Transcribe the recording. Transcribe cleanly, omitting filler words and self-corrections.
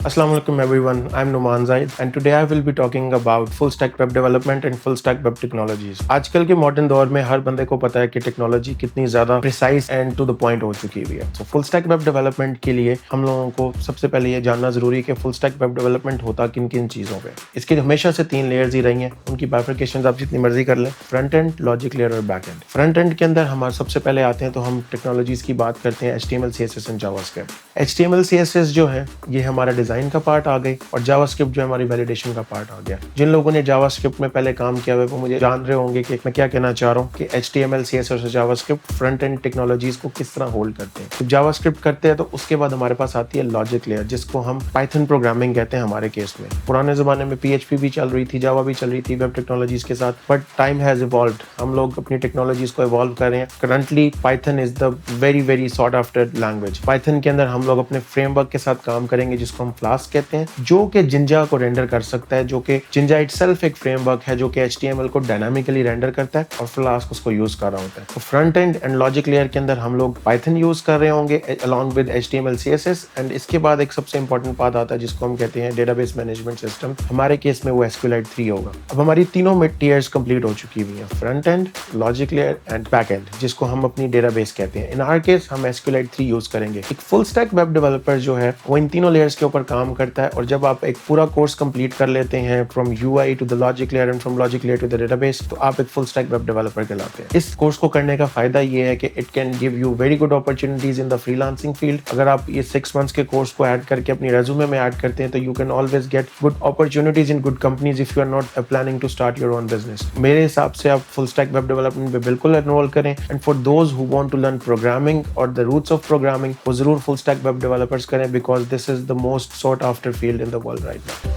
Assalamu alaikum everyone, I'm Numan Zaid and today I will be talking about full stack web development and full stack web technologies. आजकल के modern दौर में हर बंदे को पता है कि टेक्नोलॉजी कितनी ज़्यादा precise and to the point हो चुकी हुई है. So full stack web development के लिए हम लोगों को सबसे पहले ये जानना ज़रूरी है कि full stack web development होता किन किन चीज़ों पे. इसके हमेशा से 3 लेयर्स ही रही हैं, उनकी बाइफरकेशंस आप जितनी मर्जी कर लें. फ्रंट एंड, लॉजिक लेयर और बैक एंड. फ्रंट एंड के अंदर हमारे सबसे पहले आते हैं तो हम टेक्नोलॉजीज़ की बात करते हैं HTML, CSS and JavaScript. HTML, CSS जो है ये हमारा डिज़ाइन का पार्ट आ गई और जावास्क्रिप्ट जो है हमारी वैलिडेशन का पार्ट आ गया. जिन लोगों ने जावास्क्रिप्ट में पहले काम किया हुआ है वो मुझे जान रहे होंगे कि मैं क्या कहना चाह रहा हूँ कि HTML, CSS और जावास्क्रिप्ट फ्रंट एंड टेक्नोलॉजीज को किस तरह होल्ड करते हैं. जब जावास्क्रिप्ट करते हैं तो उसके बाद हमारे पास आती है लॉजिक लेयर, जिसको हम पाइथन प्रोग्रामिंग कहते हैं हमारे केस में. पुराने ज़माने में PHP भी चल रही थी, जावा भी चल रही थी वेब टेक्नोलॉजीज के साथ, बट टाइम हैज़ इवॉल्व्ड. हम लोग अपनी टेक्नोलॉजीज को इवॉल्व कर रहे हैं. Currently Python is the very sort after language. Python के अंदर हम लोग अपने फ्रेमवर्क के साथ काम करेंगे जिसको हम फ्लास्क कहते हैं, जो कि जिंजा को रेंडर कर सकता है, जो कि जिंजा इटसेल्फ एक फ्रेमवर्क है जो कि HTML को डायनामिकली रेंडर करता है और फ्लास्क उसको यूज कर रहा होता है. तो front end and logic layer के अंदर हम लोग पाइथन यूज कर रहे होंगे along with HTML, CSS and इसके बाद एक सबसे इंपॉर्टेंट पार्ट आता है जिसको हम कहते हैं डेटाबेस मैनेजमेंट सिस्टम. हमारे केस में वो SQLite 3 होगा. अब हमारी तीनों मिड टियर्स कंप्लीट हो चुकी हुई हैं, front end, logic layer and back and, जिसको हम अपनी डेटाबेस कहते हैं. इन आवर केस हम SQLite 3 यूज करेंगे. एक फुल स्टैक वेब डेवलपर जो है वो इन तीनों लेयर्स के ऊपर काम करता है और जब आप एक पूरा कोर्स कंप्लीट कर लेते हैं from UI to the logic layer and from logic layer to the database, तो आप एक फुल स्टैक वेब डेवलपर कहलाते हैं. इस कोर्स को करने का फायदा ये है कि it can give you very good opportunities in the freelancing field. अगर आप ये 6 मंथ्स के कोर्स को ऐड करके अपनी रेज्यूमे में ऐड करते हैं तो you can always get good opportunities in good companies if you are not planning to start your own business. मेरे हिसाब से आप फुल स्टैक वेब डेवलपमेंट पे बिल्कुल एनरोल करें. And for those who want to learn programming और the roots of programming, वो जरूर फुल स्टैक वेब डेवलपर्स करें because this is the most sought after field in the world right now.